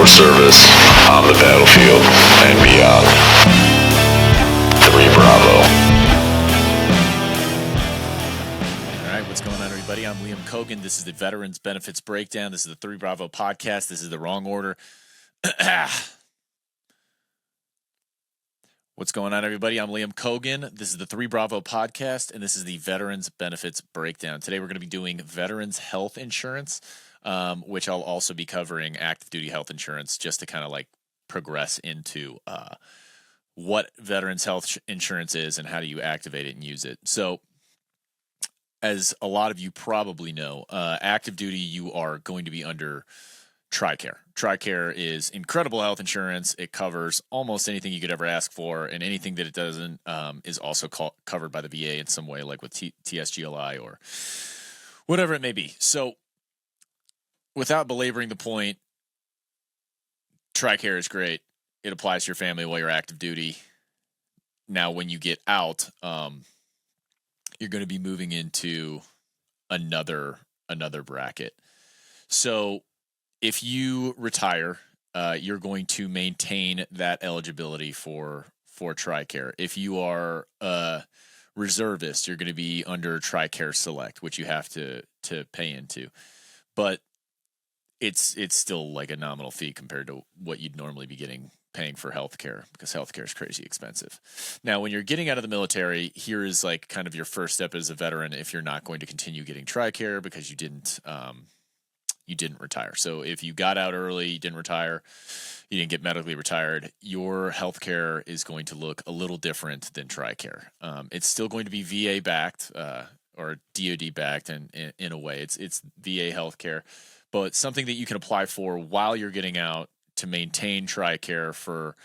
for service on the battlefield and beyond. 3 Bravo. All right, what's going on, everybody? I'm Liam Cogan. This is the Veterans Benefits Breakdown. This is the 3 Bravo podcast. This is the wrong order. What's going on, everybody? I'm Liam Cogan. This is the 3 Bravo podcast, and this is the Veterans Benefits Breakdown. Today, we're going to be doing veterans health insurance, which I'll also be covering active duty health insurance, just to kind of like progress into what veterans health insurance is and how do you activate it and use it. So, as a lot of you probably know, active duty, you are going to be under TRICARE. TRICARE is incredible health insurance. It covers almost anything you could ever ask for, and anything that it doesn't is also covered by the VA in some way, like with TSGLI or whatever it may be. So, without belaboring the point, TRICARE is great. It applies to your family while you're active duty. Now, when you get out, you're going to be moving into another bracket. So, if you retire, you're going to maintain that eligibility for TRICARE. If you are a reservist, you're going to be under TRICARE Select, which you have to pay into. But it's still like a nominal fee compared to what you'd normally be paying for healthcare, because healthcare is crazy expensive. Now, when you're getting out of the military, here is like kind of your first step as a veteran if you're not going to continue getting TRICARE because you didn't retire. So if you got out early, you didn't retire, you didn't get medically retired, your healthcare is going to look a little different than TRICARE. It's still going to be VA backed or DoD backed, and in a way, it's VA healthcare, but something that you can apply for while you're getting out to maintain TRICARE for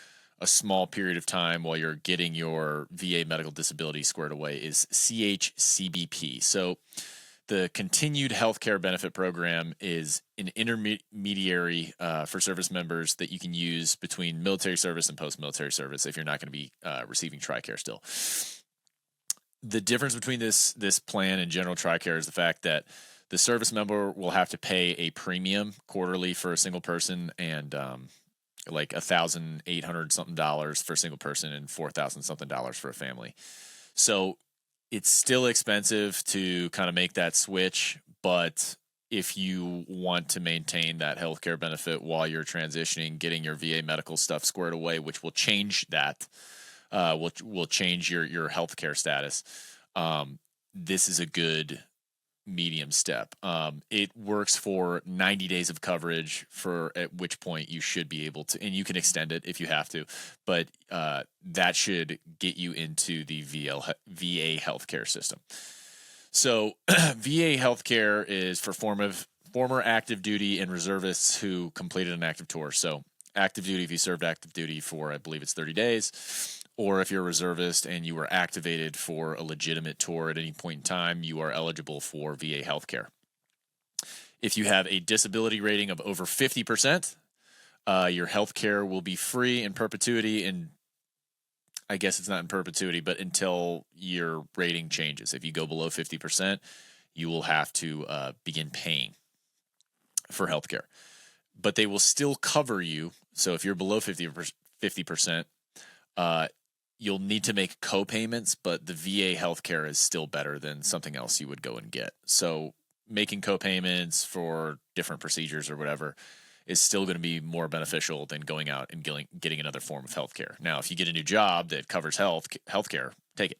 a small period of time while you're getting your VA medical disability squared away is CHCBP. So the Continued Healthcare Benefit Program is an intermediary for service members that you can use between military service and post-military service if you're not going to be receiving TRICARE still. The difference between this plan and general TRICARE is the fact that the service member will have to pay a premium quarterly for a single person, and like $1,800 something for a single person and $4,000 something for a family. So it's still expensive to kind of make that switch, but if you want to maintain that healthcare benefit while you're transitioning, getting your VA medical stuff squared away, which will change that, will change your healthcare status. This is a good medium step. It works for 90 days of coverage, at which point you should be able to, and you can extend it if you have to, but that should get you into the VA healthcare system. So VA healthcare is for former active duty and reservists who completed an active tour. So active duty, if you served active duty for, I believe it's 30 days, or if you're a reservist and you were activated for a legitimate tour at any point in time, you are eligible for VA healthcare. If you have a disability rating of over 50%, your healthcare will be free in perpetuity, and I guess it's not in perpetuity, but until your rating changes. If you go below 50%, you will have to begin paying for healthcare. But they will still cover you. So if you're below 50%, you'll need to make co-payments, but the VA healthcare is still better than something else you would go and get. So making co-payments for different procedures or whatever is still going to be more beneficial than going out and getting another form of healthcare. Now, if you get a new job that covers healthcare, take it.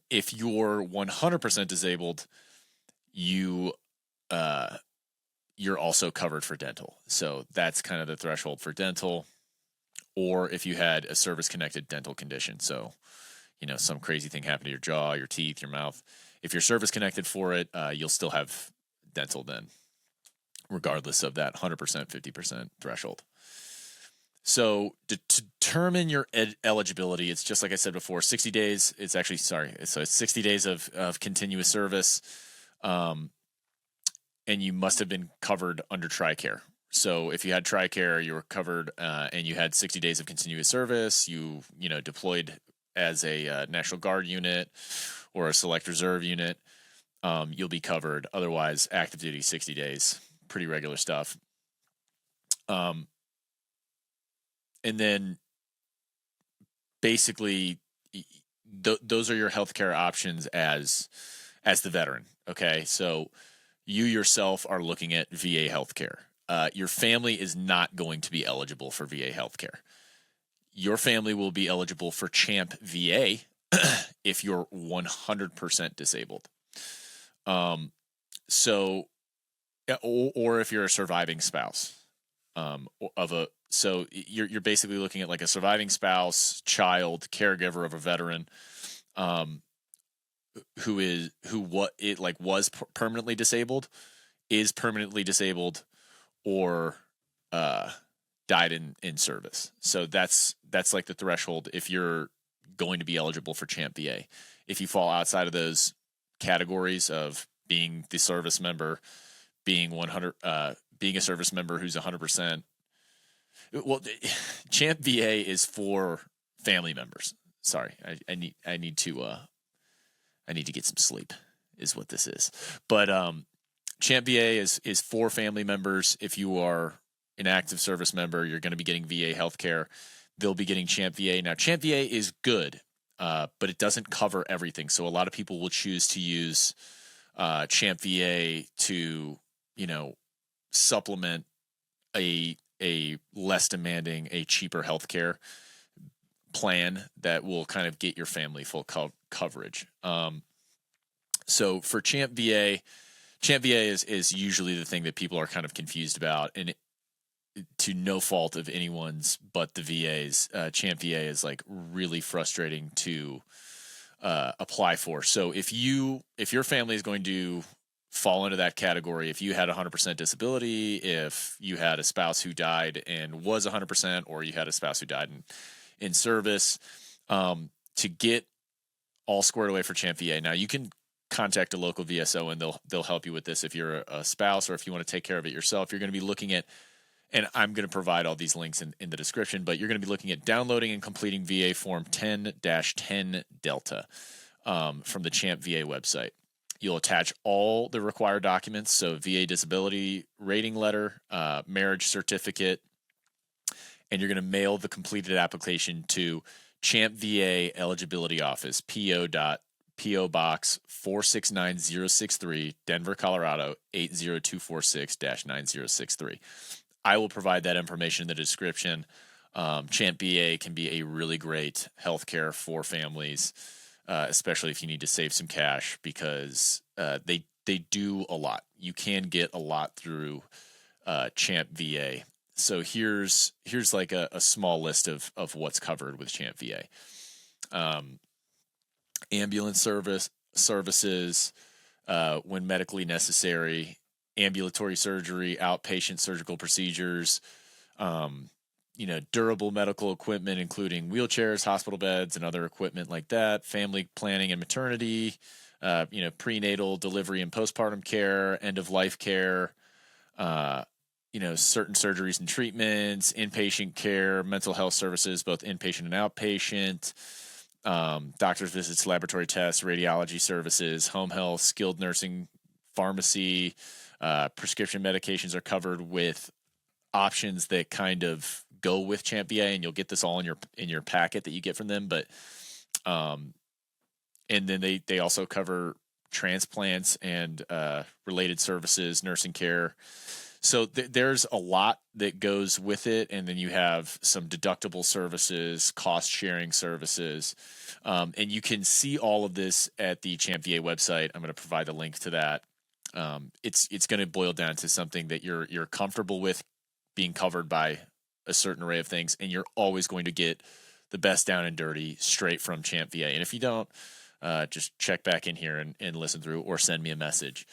If you're 100% disabled, you're also covered for dental. So that's kind of the threshold for dental. Or if you had a service-connected dental condition, so, some crazy thing happened to your jaw, your teeth, your mouth. If you're service-connected for it, you'll still have dental then, regardless of that 100%, 50% threshold. So to determine your eligibility, it's just like I said before, 60 days. It's 60 days of continuous service, and you must have been covered under TRICARE. So if you had TRICARE, you were covered, and you had 60 days of continuous service, you deployed as a National Guard unit or a Select Reserve unit, you'll be covered. Otherwise, active duty, 60 days, pretty regular stuff. And then basically those are your healthcare options as the veteran. Okay, so you yourself are looking at VA healthcare. Your family is not going to be eligible for VA healthcare. Your family will be eligible for CHAMPVA if you're 100% disabled. So, or if you're a surviving spouse so you're basically looking at like a surviving spouse, child, caregiver of a veteran, who was permanently disabled, is permanently disabled, or died in service. So that's like the threshold if you're going to be eligible for CHAMPVA. If you fall outside of those categories of being the service member, being 100, being a service member who's 100%. Well, CHAMPVA is for family members. Sorry, I need to get some sleep, is what this is. But CHAMPVA is for family members. If you are an active service member, you're going to be getting VA healthcare. They'll be getting CHAMPVA. Now, CHAMPVA is good, but it doesn't cover everything. So a lot of people will choose to use CHAMPVA to, supplement a less demanding, a cheaper healthcare plan that will kind of get your family full coverage. So for CHAMPVA is usually the thing that people are kind of confused about, and to no fault of anyone's but the VA's. CHAMPVA is like really frustrating to apply for. So if your family is going to fall into that category, if you had 100% disability, if you had a spouse who died and was 100%, or you had a spouse who died in service, to get all squared away for CHAMPVA. Now you can contact a local VSO and they'll help you with this if you're a spouse, or if you want to take care of it yourself. You're going to be looking at, and I'm going to provide all these links in the description, but you're going to be looking at downloading and completing VA Form 10-10 Delta from the CHAMPVA website. You'll attach all the required documents, so VA disability rating letter, marriage certificate, and you're going to mail the completed application to CHAMPVA Eligibility Office, P.O. Box 469063, Denver, Colorado 80246-9063. I will provide that information in the description. CHAMPVA can be a really great healthcare for families, especially if you need to save some cash, because they do a lot. You can get a lot through CHAMPVA. So here's like a small list of what's covered with CHAMPVA. Ambulance services when medically necessary, ambulatory surgery, outpatient surgical procedures, durable medical equipment, including wheelchairs, hospital beds, and other equipment like that, family planning and maternity, prenatal, delivery and postpartum care, end of life care, certain surgeries and treatments, inpatient care, mental health services, both inpatient and outpatient, doctor's visits, laboratory tests, radiology services, home health, skilled nursing, pharmacy, prescription medications are covered with options that kind of go with CHAMPVA, and you'll get this all in your packet that you get from them. But and then they also cover transplants and related services, nursing care. So there's a lot that goes with it, and then you have some deductible services, cost sharing services, and you can see all of this at the CHAMPVA website. I'm going to provide the link to that. It's going to boil down to something that you're comfortable with being covered by a certain array of things, and you're always going to get the best down and dirty straight from CHAMPVA. And if you don't, just check back in here and listen through, or send me a message.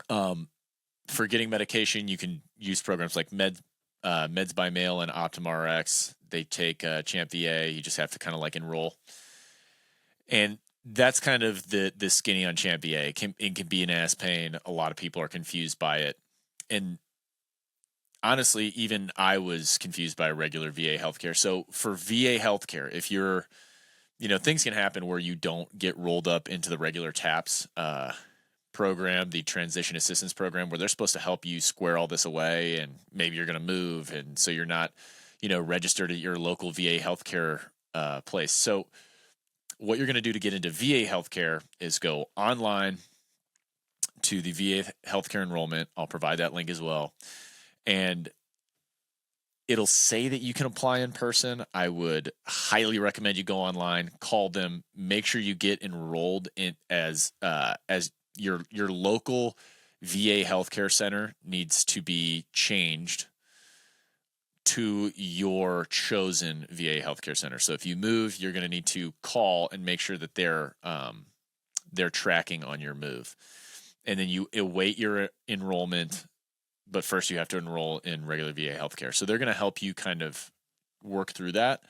For getting medication, you can use programs like Meds by Mail and OptumRx. They take CHAMPVA. You just have to kind of like enroll. And that's kind of the skinny on CHAMPVA. It can be an ass pain. A lot of people are confused by it. And honestly, even I was confused by regular VA healthcare. So for VA healthcare, if you're, things can happen where you don't get rolled up into the regular TAPS program, the transition assistance program, where they're supposed to help you square all this away, and maybe you're going to move, and so you're not, registered at your local VA healthcare place. So what you're going to do to get into VA healthcare is go online to the VA healthcare enrollment. I'll provide that link as well. And it'll say that you can apply in person. I would highly recommend you go online, call them, make sure you get enrolled in as your local VA healthcare center needs to be changed to your chosen VA healthcare center. So if you move, you're going to need to call and make sure that they're tracking on your move. And then you await your enrollment, but first you have to enroll in regular VA healthcare. So they're going to help you kind of work through that.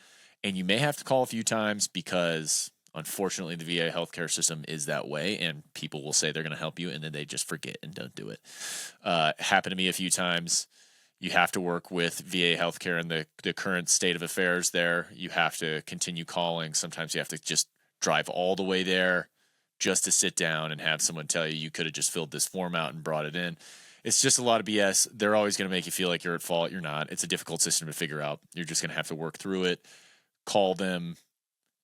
And you may have to call a few times because unfortunately the VA healthcare system is that way, and people will say they're going to help you and then they just forget and don't do it. Happened to me a few times. You have to work with VA healthcare in the current state of affairs there. You have to continue calling. Sometimes you have to just drive all the way there just to sit down and have someone tell you could have just filled this form out and brought it in. It's just a lot of BS. They're always going to make you feel like you're at fault. You're not. It's a difficult system to figure out. You're just going to have to work through it. Call them.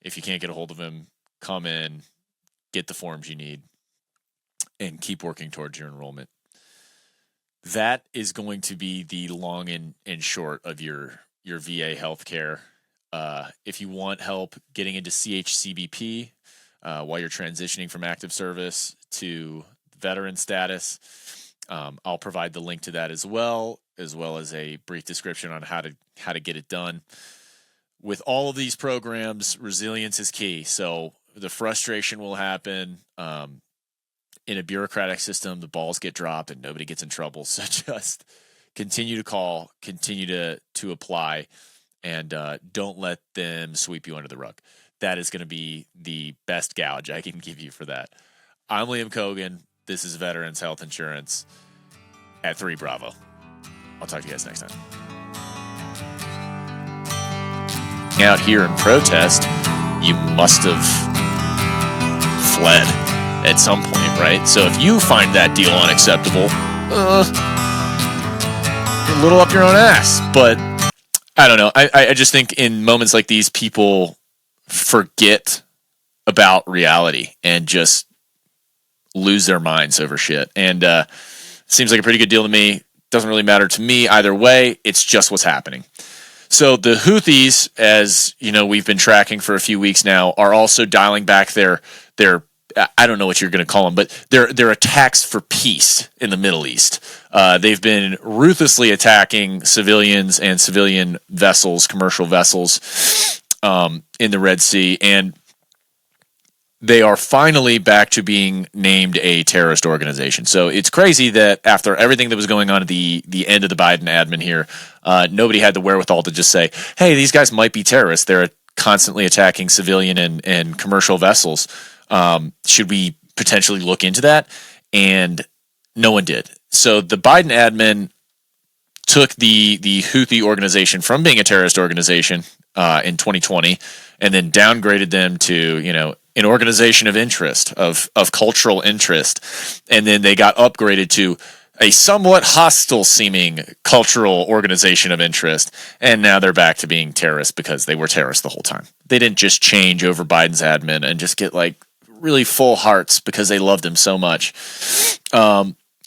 If you can't get a hold of them, come in, get the forms you need, and keep working towards your enrollment. That is going to be the long and short of your VA healthcare. If you want help getting into CHCBP while you're transitioning from active service to veteran status, I'll provide the link to that as well as a brief description on how to get it done. With all of these programs, resilience is key. So the frustration will happen. In a bureaucratic system, the balls get dropped and nobody gets in trouble. So just continue to call, continue to apply, and don't let them sweep you under the rug. That is going to be the best gouge I can give you for that. I'm Liam Cogan. This is Veterans Health Insurance at 3 Bravo. I'll talk to you guys next time. Out here in protest, you must have fled at some point, right? So if you find that deal unacceptable, you're a little up your own ass. But I don't know. I just think in moments like these, people forget about reality and just lose their minds over shit. And seems like a pretty good deal to me. Doesn't really matter to me either way. It's just what's happening. So the Houthis, as you know, we've been tracking for a few weeks now, are also dialing back their I don't know what you're going to call them, but their attacks for peace in the Middle East. They've been ruthlessly attacking civilians and civilian vessels, commercial vessels in the Red Sea, and they are finally back to being named a terrorist organization. So it's crazy that after everything that was going on at the end of the Biden admin here, nobody had the wherewithal to just say, hey, these guys might be terrorists. They're constantly attacking civilian and commercial vessels. Should we potentially look into that? And no one did. So the Biden admin took the Houthi organization from being a terrorist organization in 2020 and then downgraded them to, an organization of interest, of cultural interest. And then they got upgraded to a somewhat hostile seeming cultural organization of interest. And now they're back to being terrorists because they were terrorists the whole time. They didn't just change over Biden's admin and just get really full hearts because they loved him so much.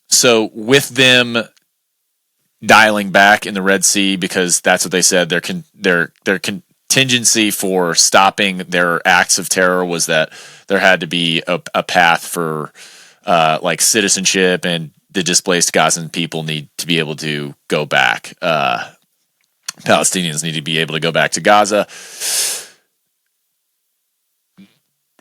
So with them dialing back in the Red Sea, because that's what they said, their contingency for stopping their acts of terror was that there had to be a path for citizenship, and the displaced Gazan people need to be able to go back. Palestinians need to be able to go back to Gaza.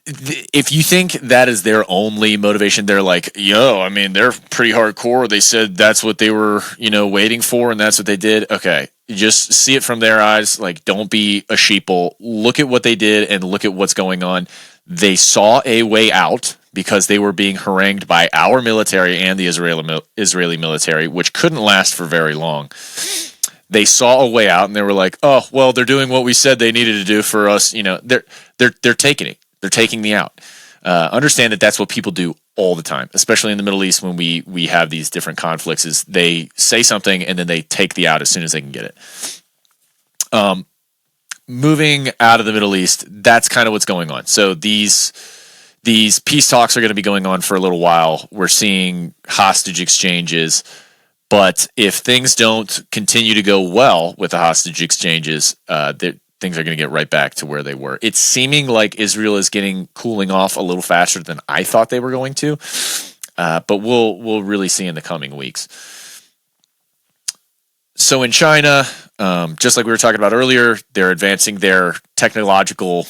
If you think that is their only motivation, they're like, they're pretty hardcore. They said that's what they were, waiting for, and that's what they did. Okay, just see it from their eyes. Don't be a sheeple. Look at what they did and look at what's going on. They saw a way out because they were being harangued by our military and the Israeli military, which couldn't last for very long. They saw a way out, and they were like, "Oh, well, they're doing what we said they needed to do for us." They're taking it. They're taking the out. Understand that that's what people do all the time, especially in the Middle East when we have these different conflicts. Is they say something and then they take the out as soon as they can get it. Moving out of the Middle East, that's kind of what's going on. So these peace talks are going to be going on for a little while. We're seeing hostage exchanges, but if things don't continue to go well with the hostage exchanges, things are going to get right back to where they were. It's seeming like Israel is cooling off a little faster than I thought they were going to, but we'll really see in the coming weeks. So in China, just like we were talking about earlier, they're advancing their technological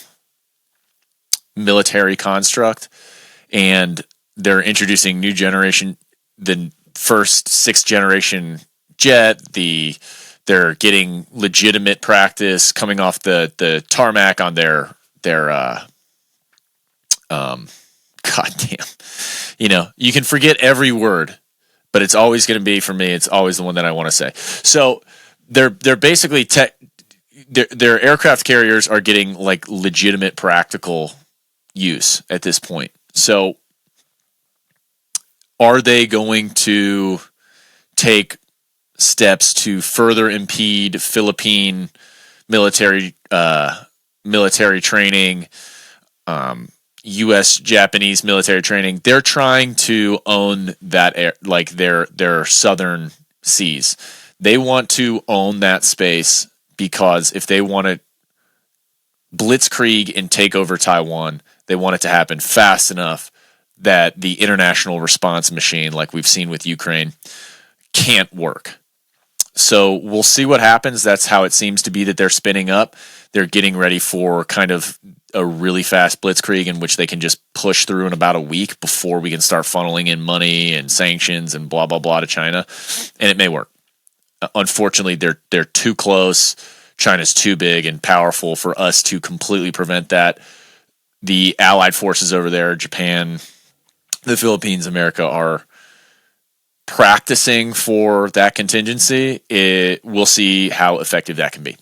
military construct, and they're introducing new generation, the first 6th generation jet. They're getting legitimate practice coming off the tarmac on their goddamn. You can forget every word, but it's always going to be, for me, it's always the one that I want to say. So they're basically their aircraft carriers are getting like legitimate practical use at this point. So are they going to take steps to further impede Philippine military training, U.S. Japanese military training? They're trying to own that like their southern seas. They want to own that space, because if they want to blitzkrieg and take over Taiwan, they want it to happen fast enough that the international response machine, like we've seen with Ukraine, can't work. So we'll see what happens. That's how it seems to be that they're spinning up. They're getting ready for kind of a really fast blitzkrieg in which they can just push through in about a week before we can start funneling in money and sanctions and blah, blah, blah to China. And it may work. Unfortunately, they're too close. China's too big and powerful for us to completely prevent that. The allied forces over there, Japan, the Philippines, America, are practicing for that contingency. We'll see how effective that can be.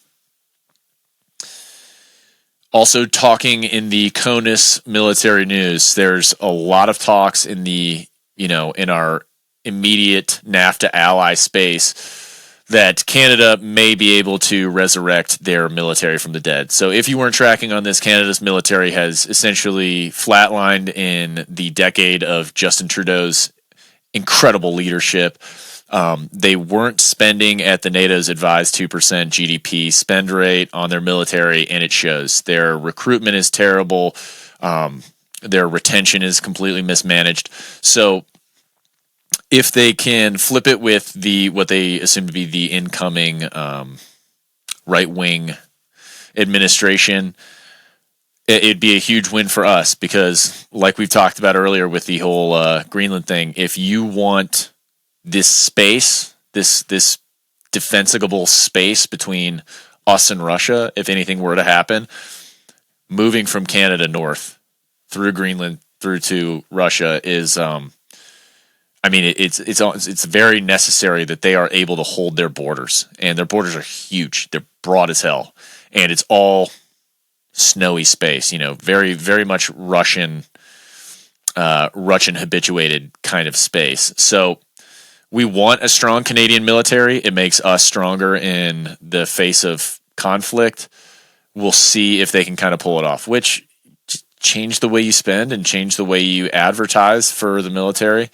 Also, talking in the CONUS military news, there's a lot of talks in our immediate NAFTA ally space that Canada may be able to resurrect their military from the dead. So if you weren't tracking on this, Canada's military has essentially flatlined in the decade of Justin Trudeau's incredible leadership. They weren't spending at the NATO's advised 2% GDP spend rate on their military, and it shows. Their recruitment is terrible. Their retention is completely mismanaged. So if they can flip it with what they assume to be the incoming right-wing administration, it'd be a huge win for us, because like we've talked about earlier with the whole Greenland thing, if you want this space, this defensible space between us and Russia, if anything were to happen, moving from Canada north through Greenland through to Russia is, it's very necessary that they are able to hold their borders, and their borders are huge. They're broad as hell, and it's all snowy space, very, very much Russian habituated kind of space. So we want a strong Canadian military. It makes us stronger in the face of conflict. We'll see if they can kind of pull it off, which change the way you spend and change the way you advertise for the military.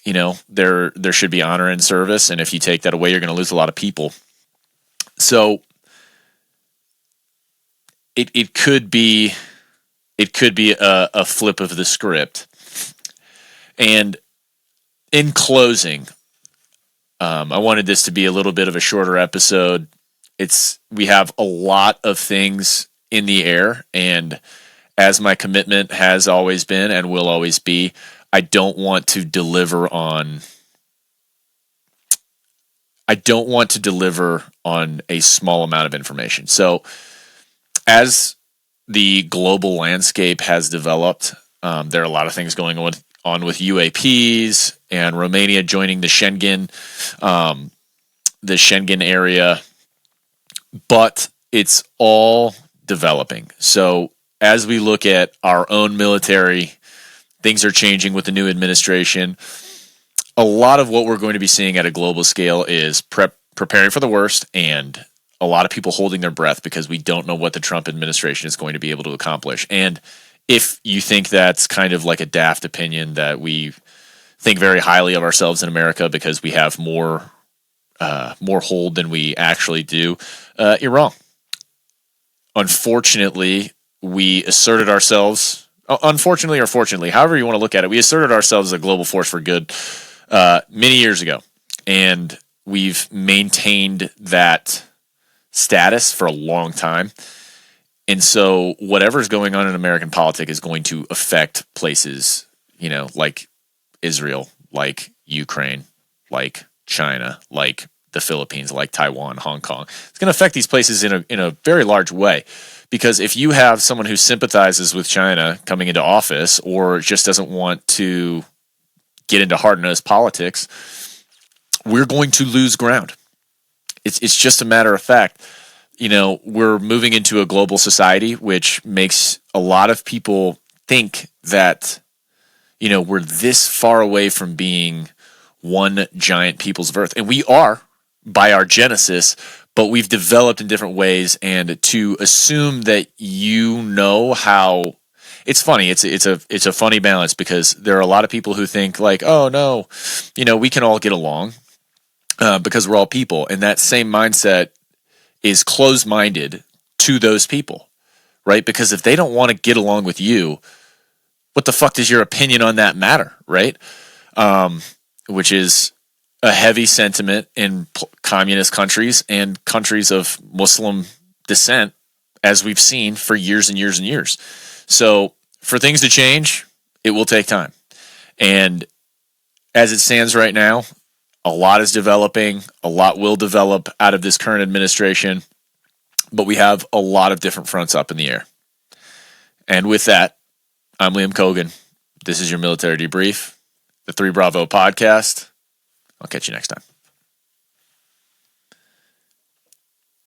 There should be honor in service, and if you take that away, you're going to lose a lot of people. So it could be a flip of the script. And in closing, I wanted this to be a little bit of a shorter episode. We have a lot of things in the air, and as my commitment has always been and will always be, I don't want to deliver on a small amount of information. So as the global landscape has developed, there are a lot of things going on with UAPs and Romania joining the Schengen area, but it's all developing. So as we look at our own military Things are changing with the new administration. A lot of what we're going to be seeing at a global scale is preparing for the worst, and a lot of people holding their breath because we don't know what the Trump administration is going to be able to accomplish. And if you think that's kind of like a daft opinion that we think very highly of ourselves in America because we have more hold than we actually do, you're wrong. Unfortunately, we asserted ourselves. Unfortunately or fortunately, however you want to look at it, we asserted ourselves as a global force for good many years ago, and we've maintained that status for a long time. And so whatever's going on in American politics is going to affect places, like Israel, like Ukraine, like China, like the Philippines, like Taiwan, Hong Kong. It's going to affect these places in a very large way. Because if you have someone who sympathizes with China coming into office or just doesn't want to get into hard-nosed politics, we're going to lose ground. It's just a matter of fact. We're moving into a global society, which makes a lot of people think that, we're this far away from being one giant peoples of Earth. And we are by our genesis, but we've developed in different ways. And to assume that how it's funny, it's a funny balance, because there are a lot of people who think like, oh no, we can all get along because we're all people. And that same mindset is closed-minded to those people, right? Because if they don't want to get along with you, what the fuck does your opinion on that matter, right? Which is a heavy sentiment in communist countries and countries of Muslim descent, as we've seen for years and years and years. So for things to change, it will take time. And as it stands right now, a lot is developing, a lot will develop out of this current administration, but we have a lot of different fronts up in the air. And with that, I'm Liam Cogan. This is your Military Debrief, the 3 Bravo podcast. I'll catch you next time.